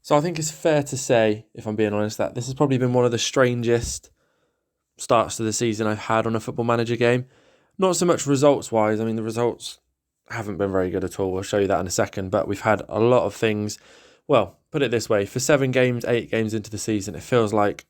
So I think it's fair to say, if I'm being honest, that this has probably been one of the strangest starts to the season I've had on a Football Manager game. Not so much results-wise. I mean, the results haven't been very good at all. We'll show you that in a second. But we've had a lot of things. Well, put it this way. For 7 games, 8 games into the season, it feels like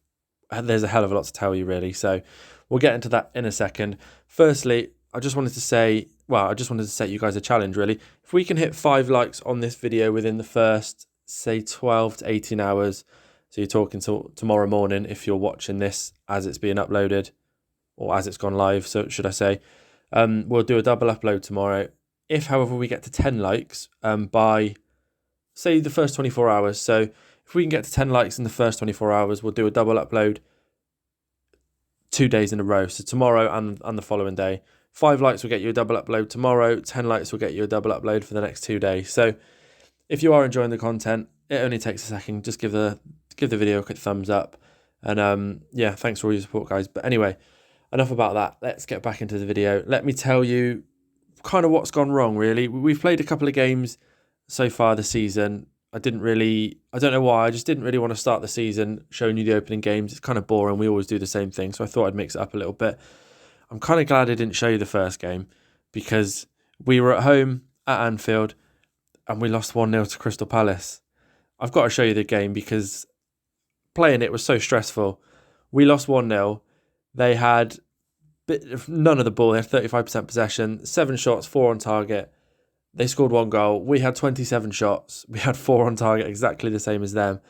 there's a hell of a lot to tell you, really. So we'll get into that in a second. Firstly, I just wanted to set you guys a challenge, really. If we can hit 5 likes on this video within the first, say, 12 to 18 hours, so you're talking to tomorrow morning if you're watching this as it's being uploaded, or as it's gone live, so should I say. We'll do a double upload tomorrow. If, however, we get to 10 likes by, say, the first 24 hours, so if we can get to 10 likes in the first 24 hours, we'll do a double upload 2 days in a row, so tomorrow and the following day. 5 likes will get you a double upload tomorrow, 10 likes will get you a double upload for the next 2 days. So if you are enjoying the content, it only takes a second. Just give the video a quick thumbs up. And thanks for all your support, guys. But anyway, enough about that. Let's get back into the video. Let me tell you kind of what's gone wrong, really. We've played a couple of games so far this season. I don't know why, I just didn't really want to start the season showing you the opening games. It's kind of boring. We always do the same thing. So I thought I'd mix it up a little bit. I'm kind of glad I didn't show you the first game because we were at home at Anfield and we lost 1-0 to Crystal Palace. I've got to show you the game because playing it was so stressful. We lost 1-0. They had none of the ball. They had 35% possession, 7 shots, 4 on target. They scored 1 goal. We had 27 shots. We had 4 on target, exactly the same as them.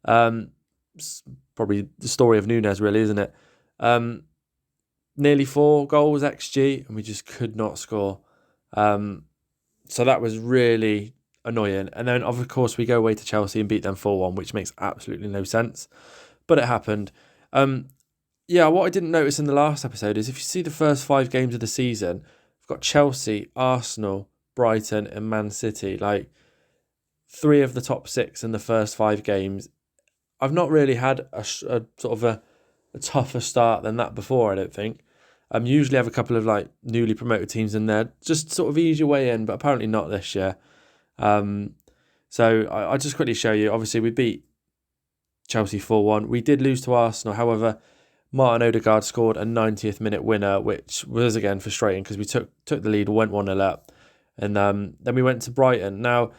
Probably the story of Nunes, really, isn't it? Nearly 4 goals XG, and we just could not score. So that was really annoying. And then, of course, we go away to Chelsea and beat them 4-1, which makes absolutely no sense. But it happened. What I didn't notice in the last episode is if you see the first 5 games of the season, we've got Chelsea, Arsenal, Brighton and Man City. Like 3 of the top 6 in the first 5 games. I've not really had a sort of a tougher start than that before, I don't think. Usually have a couple of like newly promoted teams in there, just sort of ease your way in, but apparently not this year. So I'll just quickly show you. Obviously, we beat Chelsea 4-1. We did lose to Arsenal. However, Martin Odegaard scored a 90th minute winner, which was again frustrating because we took the lead, went 1-0 up. And then we went to Brighton. Now,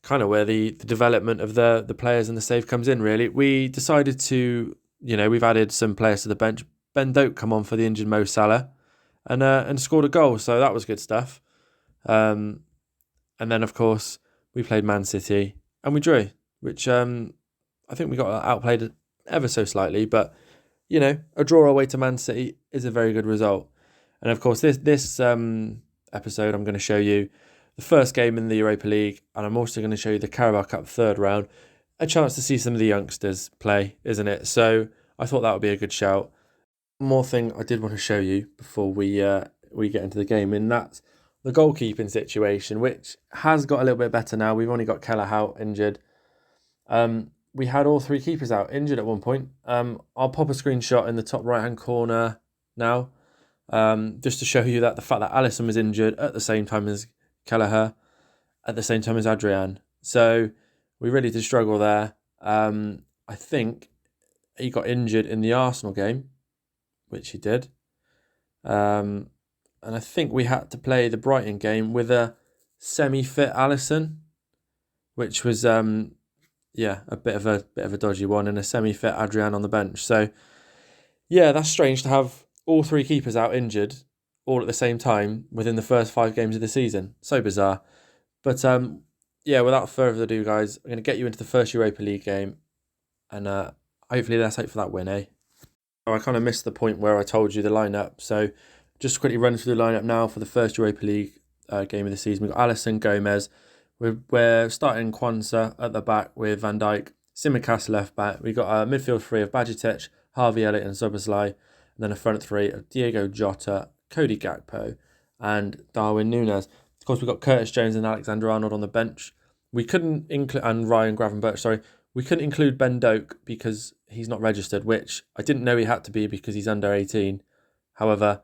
kind of where the development of the players and the save comes in, really. We decided to, we've added some players to the bench. Ben Doak come on for the injured Mo Salah and scored a goal. So that was good stuff. And then, of course, we played Man City and we drew, which I think we got outplayed ever so slightly. But, a draw away to Man City is a very good result. And, of course, this episode, I'm going to show you the first game in the Europa League, and I'm also going to show you the Carabao Cup 3rd round. A chance to see some of the youngsters play, isn't it? So I thought that would be a good shout. One more thing I did want to show you before we get into the game, and that's the goalkeeping situation, which has got a little bit better now. We've only got Keller out injured. We had all 3 keepers out injured at one point. I'll pop a screenshot in the top right-hand corner now. Just to show you that the fact that Alisson was injured at the same time as Kelleher, at the same time as Adrian. So we really did struggle there. I think he got injured in the Arsenal game, which he did. And I think we had to play the Brighton game with a semi-fit Alisson, which was a bit of a dodgy one, and a semi-fit Adrian on the bench. So yeah, that's strange to have all 3 keepers out injured all at the same time within the first 5 games of the season. So bizarre. But without further ado, guys, I'm going to get you into the first Europa League game. And hopefully let's hope for that win, eh? Oh, I kind of missed the point where I told you the lineup. So just quickly run through the lineup now for the first Europa League game of the season. We've got Alisson, Gomez. We're starting Kwanzaa at the back with Van Dijk. Tsimikas left back. We've got a midfield 3 of Bajcetic, Harvey Elliott and Szoboszlai. And then a front 3 of Diego Jota, Cody Gakpo, and Darwin Núñez. Of course, we've got Curtis Jones and Alexander Arnold on the bench. We couldn't include, and Ryan Gravenberch, we couldn't include Ben Doak because he's not registered, which I didn't know he had to be because he's under 18. However,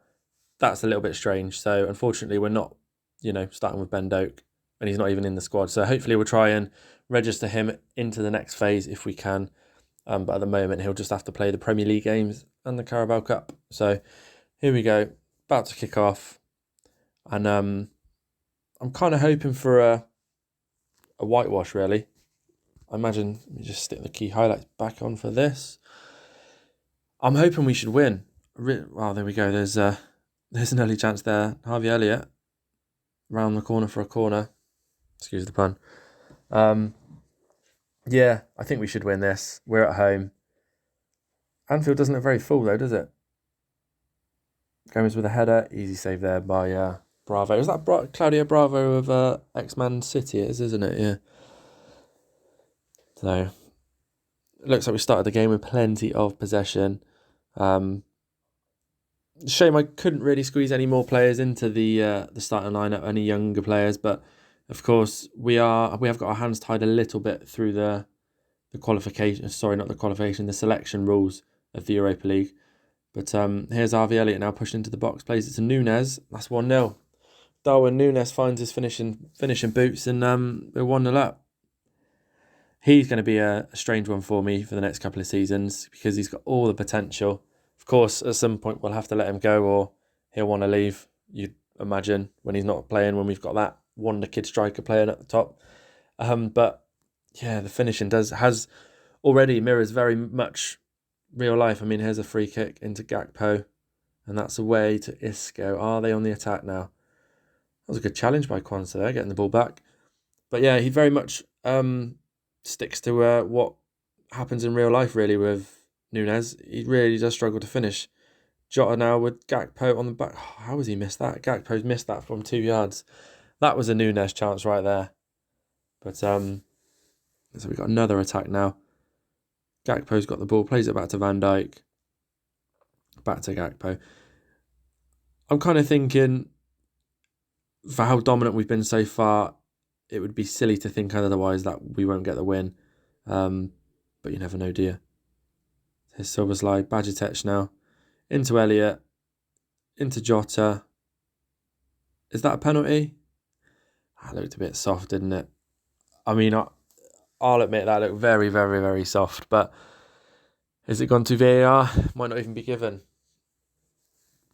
that's a little bit strange. So unfortunately, we're not, starting with Ben Doak. and he's not even in the squad. So hopefully we'll try and register him into the next phase if we can. But at the moment, he'll just have to play the Premier League games and the Carabao Cup. So here we go, about to kick off. And I'm kind of hoping for a whitewash, really. I imagine, let me just stick the key highlights back on for this. I'm hoping we should win. Well, there we go. There's an early chance there. Harvey Elliott, round the corner for a corner. Excuse the pun. Yeah, I think we should win this. We're at home. Anfield doesn't look very full though, does it? Gomez with a header. Easy save there by Bravo. Is that Claudio Bravo of X-Man City? It is, isn't it? Yeah. So, it looks like we started the game with plenty of possession. Shame I couldn't really squeeze any more players into the starting lineup, any younger players, but of course we have got our hands tied a little bit through the qualification. Sorry, not the qualification, the selection rules of the Europa League. But here's Harvey Elliott now pushed into the box, plays it to Nunes. That's 1-0. Darwin Nunes finds his finishing boots, and we're 1-0 up. He's going to be a strange one for me for the next couple of seasons because he's got all the potential. Of course, at some point we'll have to let him go or he'll want to leave, you'd imagine, when he's not playing, when we've got that wonder kid striker playing at the top. But yeah, the finishing has already mirrors very much real life. I mean, here's a free kick into Gakpo, and that's away to Isco. Are they on the attack now? That was a good challenge by Kwanzaa there, getting the ball back. But yeah, he very much sticks to what happens in real life, really, with Nunes. He really does struggle to finish. Jota now with Gakpo on the back. Oh, how has he missed that? Gakpo's missed that from 2 yards. That was a Nunes chance right there. But so we've got another attack now. Gakpo's got the ball, plays it back to Van Dijk. Back to Gakpo. I'm kind of thinking, for how dominant we've been so far, it would be silly to think otherwise that we won't get the win. But you never know, do you? Here's Szoboszlai, Bajcetic now. Into Elliott. Into Jota. Is that a penalty? That looked a bit soft, didn't it? I mean, I'll admit that looked very, very, very soft. But has it gone to VAR? Might not even be given.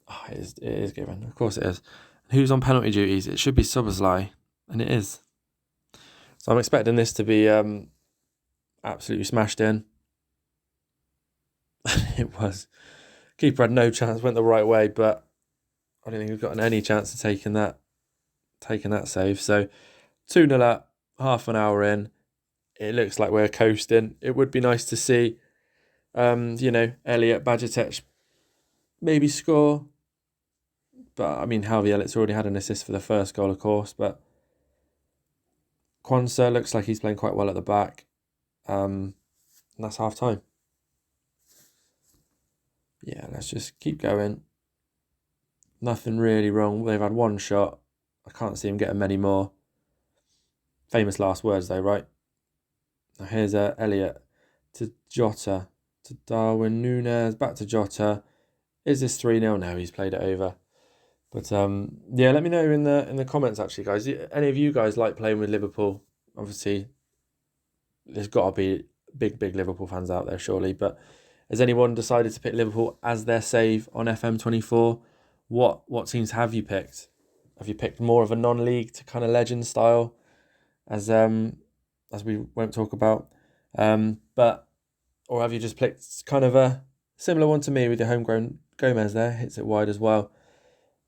Oh, it is given. Of course it is. Who's on penalty duties? It should be Szoboszlai. And it is. So I'm expecting this to be absolutely smashed in. It was. Keeper had no chance, went the right way, but I don't think we've gotten any chance of taking that save. So 2-0 up, half an hour in. It looks like we're coasting. It would be nice to see, Elliott, Bajcetic maybe score. But I mean, Harvey Elliott's already had an assist for the first goal, of course, but Kwanzaa looks like he's playing quite well at the back. And that's half time. Yeah, let's just keep going. Nothing really wrong. They've had one shot. I can't see him getting many more. Famous last words though, right? Now here's Elliott to Jota, to Darwin Nunes, back to Jota. Is this 3-0 now? He's played it over. But yeah, let me know in the comments actually, guys. Any of you guys like playing with Liverpool? Obviously, there's got to be big Liverpool fans out there, surely. But has anyone decided to pick Liverpool as their save on FM24? What teams have you picked? Have you picked more of a non-league to kind of legend style, as we won't talk about, or have you just picked kind of a similar one to me with your homegrown Gomez there, hits it wide as well,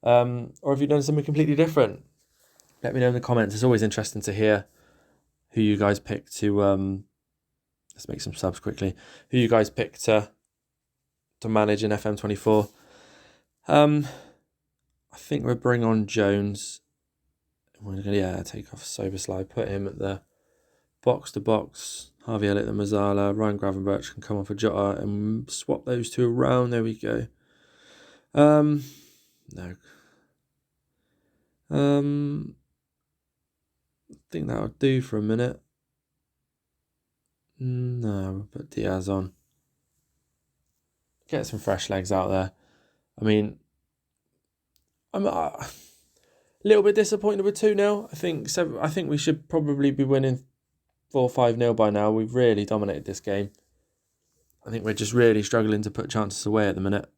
or have you done something completely different? Let me know in the comments. It's always interesting to hear who you guys pick to. Let's make some subs quickly. Who you guys pick to manage in FM24? I think we'll bring on Jones. We're gonna take off Szoboszlai, put him at the box-to-box. Harvey Elliott and Mazzala. Ryan Gravenberch can come on for Jota and swap those two around. There we go. No. I think that'll do for a minute. No, we'll put Diaz on. Get some fresh legs out there. I mean, A little bit disappointed with 2-0. I think we should probably be winning 4-5-0 by now. We've really dominated this game. I think we're just really struggling to put chances away at the minute.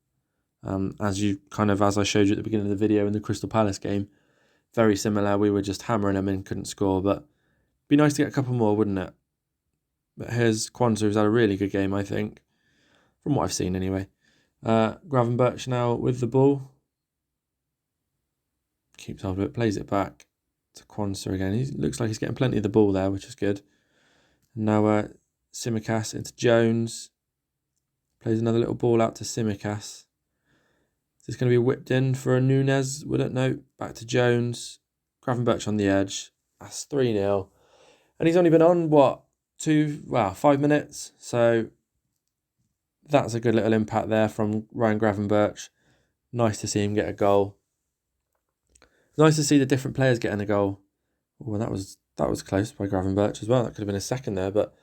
As I showed you at the beginning of the video in the Crystal Palace game, very similar. We were just hammering them in, couldn't score, but it'd be nice to get a couple more, wouldn't it? But here's Kwanzaa, who's had a really good game, I think, from what I've seen anyway. Gravenberch now with the ball. Keeps hold of it, plays it back to Kwanzaa again. He looks like he's getting plenty of the ball there, which is good. And now Tsimikas into Jones. Plays another little ball out to Tsimikas. Is this going to be whipped in for a Núñez? We don't know. Back to Jones. Gravenberch on the edge. That's 3-0. And he's only been on, 5 minutes. So that's a good little impact there from Ryan Gravenberch. Nice to see him get a goal. Nice to see the different players getting a goal. Oh, that was close by Gravenberch as well. That could have been a second there, but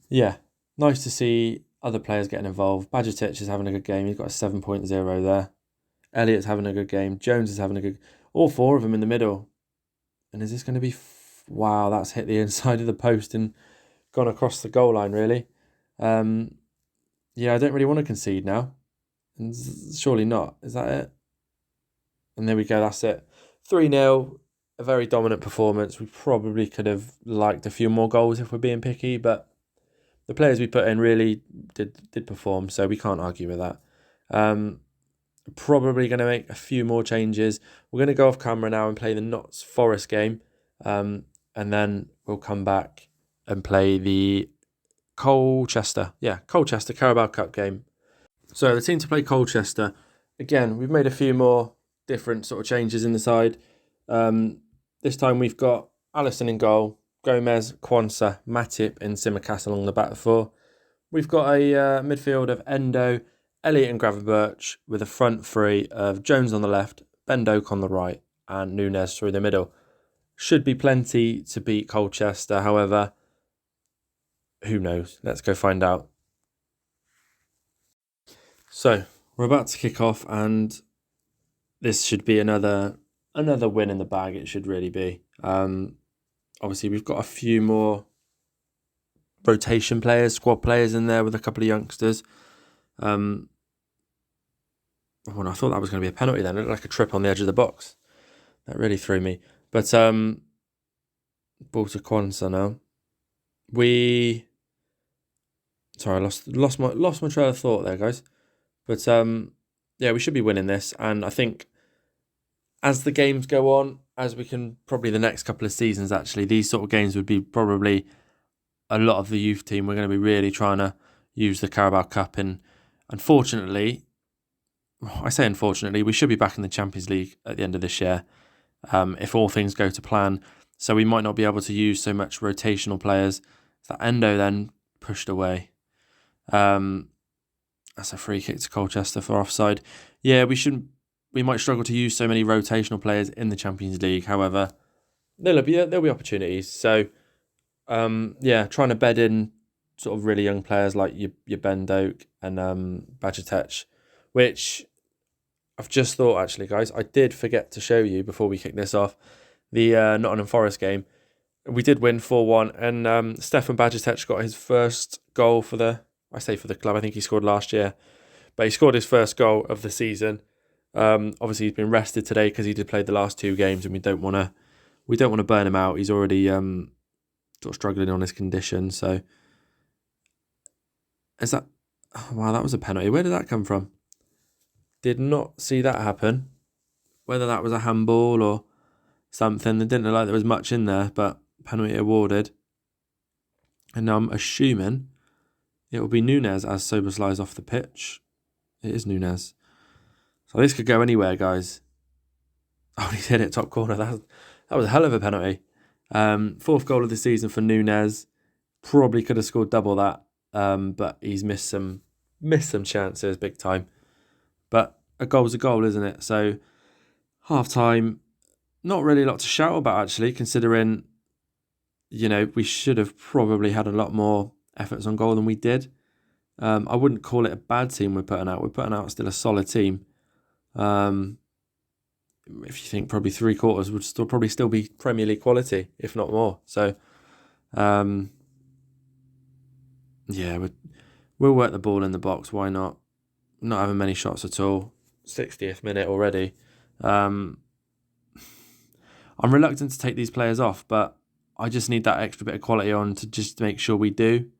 yeah, nice to see other players getting involved. Bajcetic is having a good game. He's got a 7.0 there. Elliott's having a good game. Jones is having a good... All four of them in the middle. And is this going to be... Wow, that's hit the inside of the post and gone across the goal line, really. I don't really want to concede now. And surely not. Is that it? And there we go, that's it. 3-0, a very dominant performance. We probably could have liked a few more goals if we're being picky, but the players we put in really did perform, so we can't argue with that. Probably going to make a few more changes. We're going to go off camera now and play the Notts Forest game, and then we'll come back and play the Colchester Carabao Cup game. So the team to play Colchester, again, we've made a few more different sort of changes in the side. This time we've got Alisson in goal, Gomez, Kwanzaa, Matip and Tsimikas along the back four. We've got a midfield of Endo, Elliott and Gravenberch with a front three of Jones on the left, Ben Doak on the right and Núñez through the middle. Should be plenty to beat Colchester, however, who knows? Let's go find out. So, we're about to kick off and this should be another win in the bag, it should really be. Obviously, we've got a few more rotation players, squad players in there with a couple of youngsters. I thought that was going to be a penalty then. It looked like a trip on the edge of the box. That really threw me. But ball to Kwanzaa now. Sorry, I lost my trail of thought there, guys. But we should be winning this. And I think as the games go on, as we can probably the next couple of seasons, actually, these sort of games would be probably a lot of the youth team. We're going to be really trying to use the Carabao Cup. And unfortunately, we should be back in the Champions League at the end of this year, if all things go to plan. So we might not be able to use so much rotational players. That Endo then pushed away. That's a free kick to Colchester for offside. Yeah, we might struggle to use so many rotational players in the Champions League. However, there'll be opportunities. So, trying to bed in sort of really young players like your Ben Doak and Bajcetic, which I've just thought, actually, guys, I did forget to show you before we kick this off, the Nottingham Forest game. We did win 4-1, and Stefan Bajcetic got his first goal for the club. I think he scored last year, but he scored his first goal of the season. Obviously, he's been rested today because he did play the last two games, and we don't want to burn him out. He's already sort of struggling on his condition. So, that was a penalty. Where did that come from? Did not see that happen. Whether that was a handball or something, it didn't look like there was much in there, but penalty awarded. And now I'm assuming it will be Núñez as Soboslai's off the pitch. It is Núñez. So this could go anywhere, guys. Oh, he's hit it top corner. That was a hell of a penalty. Fourth goal of the season for Núñez. Probably could have scored double that, but he's missed some chances big time. But a goal's a goal, isn't it? So half time, not really a lot to shout about actually, considering we should have probably had a lot more efforts on goal than we did. I wouldn't call it a bad team we're putting out. We're putting out still a solid team. if you think probably 3/4 would probably still be Premier League quality, if not more. So, yeah, we'll work the ball in the box. Why not? Not having many shots at all. 60th minute already. I'm reluctant to take these players off, but I just need that extra bit of quality on to just make sure we do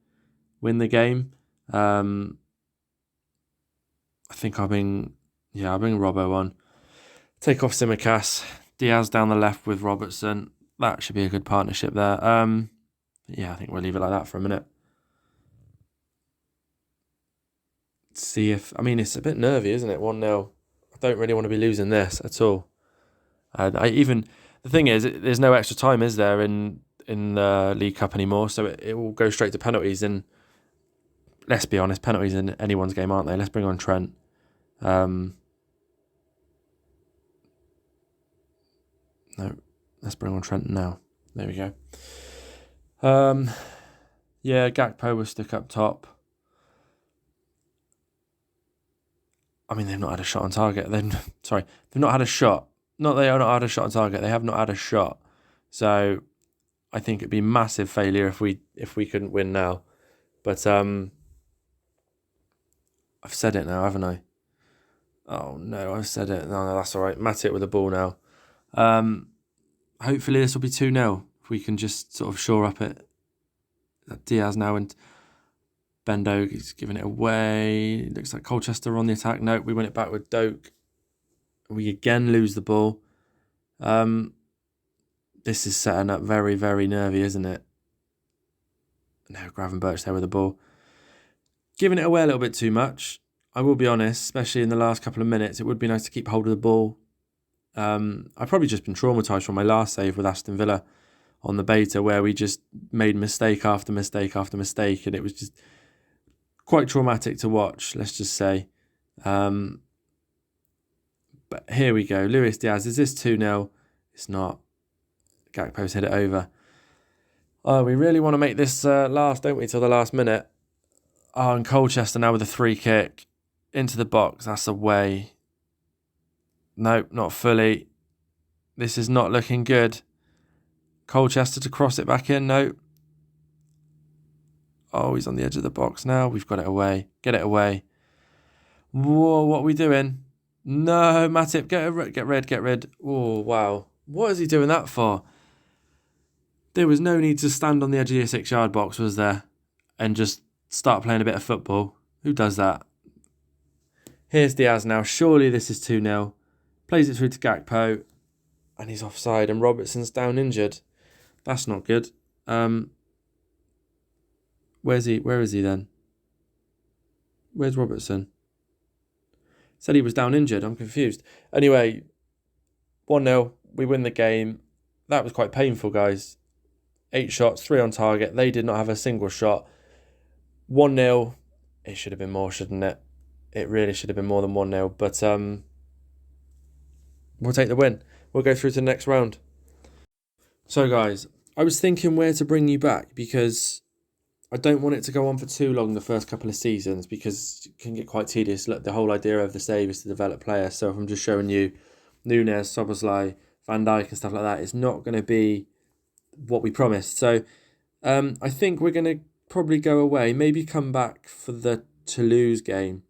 win the game. I think I'll bring Robbo on. Take off Tsimikas. Diaz down the left with Robertson. That should be a good partnership there. Yeah, I think we'll leave it like that for a minute. See if... I mean, it's a bit nervy, isn't it? 1-0. I don't really want to be losing this at all. The thing is, there's no extra time, is there, in the League Cup anymore? So it will go straight to penalties. And let's be honest, penalties in anyone's game, aren't they? Let's bring on Trent. No, let's bring on Trent now. There we go. Yeah, Gakpo will stick up top. I mean, they've not had a shot on target. They've not had a shot. Not they have not had a shot on target. They have not had a shot. So I think it'd be a massive failure if we couldn't win now. But I've said it now, haven't I? Oh no, I've said it. No, that's all right. Matip with the ball now. Hopefully this will be 2-0. If we can just sort of shore up it. Diaz now and Bendo is giving it away. Looks like Colchester on the attack. Nope, we win it back with Doak. We again lose the ball. This is setting up very, very nervy, isn't it? No, Gravenberch there with the ball. Giving it away a little bit too much. I will be honest, especially in the last couple of minutes. It would be nice to keep hold of the ball. I've probably just been traumatised from my last save with Aston Villa on the beta, where we just made mistake after mistake after mistake, and it was just quite traumatic to watch, let's just say. But here we go. Luis Diaz, is this 2-0? It's not. Gakpo's hit it over. Oh, we really want to make this last, don't we, till the last minute. Oh, and Colchester now with a free kick into the box. That's away. Nope, not fully. This is not looking good. Colchester to cross it back in. No. Oh, he's on the edge of the box now. We've got it away. Get it away. Whoa, what are we doing? No, Matip, get rid. Oh, wow. What is he doing that for? There was no need to stand on the edge of your 6-yard box, was there? And just start playing a bit of football. Who does that? Here's Diaz now. Surely this is 2-0. Plays it through to Gakpo. And he's offside. And Robertson's down injured. That's not good. Where is he then? Where's Robertson? Said he was down injured. I'm confused. Anyway, 1-0. We win the game. That was quite painful, guys. 8 shots, 3 on target. They did not have a single shot. 1-0. It should have been more, shouldn't it? It really should have been more than 1-0. But we'll take the win. We'll go through to the next round. So, guys, I was thinking where to bring you back, because I don't want it to go on for too long the first couple of seasons, because it can get quite tedious. Look, the whole idea of the save is to develop players. So if I'm just showing you Nunes, Szoboszlai, Van Dijk and stuff like that, it's not going to be what we promised. So I think we're going to probably go away, maybe come back for the Toulouse game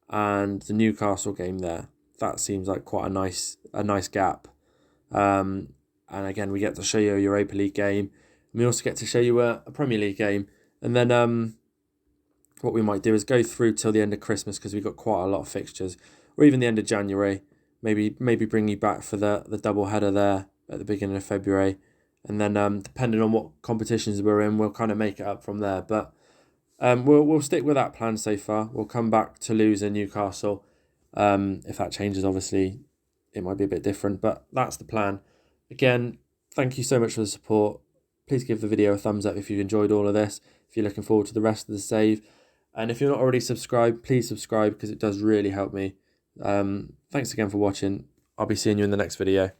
and the Newcastle game there. That seems like quite a nice gap. And again, we get to show you a Europa League game. We also get to show you a Premier League game. And then what we might do is go through till the end of Christmas, because we've got quite a lot of fixtures, or even the end of January. Maybe bring you back for the double header there at the beginning of February. And then depending on what competitions we're in, we'll kind of make it up from there. But we'll stick with that plan so far. We'll come back to Toulouse and Newcastle. If that changes, obviously, it might be a bit different. But that's the plan. Again, thank you so much for the support. Please give the video a thumbs up if you've enjoyed all of this. If you're looking forward to the rest of the save. And if you're not already subscribed, please subscribe, because it does really help me. Thanks again for watching. I'll be seeing you in the next video.